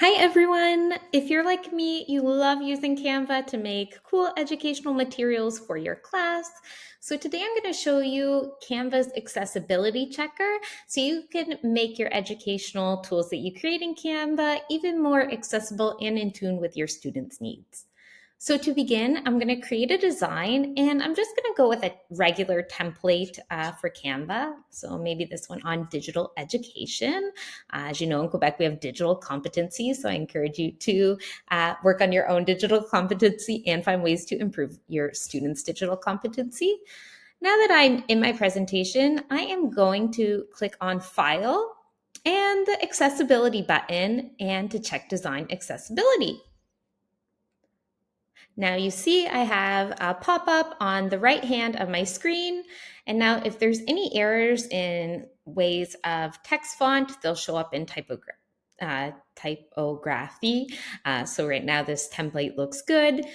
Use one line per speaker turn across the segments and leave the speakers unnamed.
Hi everyone! If you're like me, you love using Canva to make cool educational materials for your class. So today I'm going to show you Canva's accessibility checker so you can make your educational tools that you create in Canva even more accessible and in tune with your students' needs. So to begin, I'm going to create a design and I'm just going to go with a regular template for Canva. So maybe this one on digital education. As you know, in Quebec, we have digital competency. So I encourage you to work on your own digital competency and find ways to improve your students' digital competency. Now that I'm in my presentation, I am going to click on File and the Accessibility button and to check Design Accessibility. Now you see I have a pop-up on the right hand of my screen. And now if there's any errors in ways of text font, they'll show up in typography. So right now this template looks good.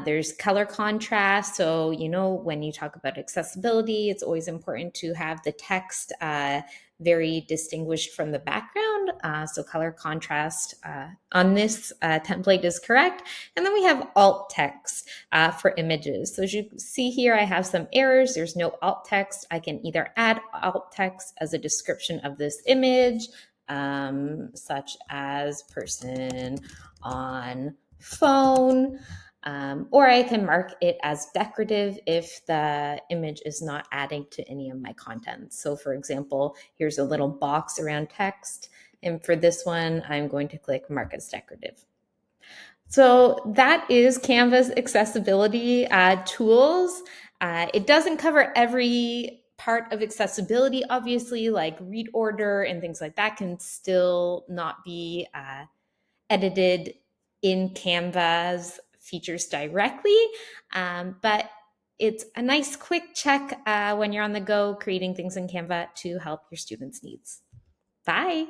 There's color contrast. So, when you talk about accessibility, it's always important to have the text very distinguished from the background. So color contrast on this template is correct. And then we have alt text for images. So as you see here, I have some errors. There's no alt text. I can either add alt text as a description of this image, such as person on phone, or I can mark it as decorative if the image is not adding to any of my content. So for example, here's a little box around text. And for this one, I'm going to click mark as decorative. So that is Canva's accessibility tools. It doesn't cover every part of accessibility, obviously, like read order and things like that can still not be edited in Canva's features directly, but it's a nice quick check when you're on the go creating things in Canva to help your students' needs. Bye.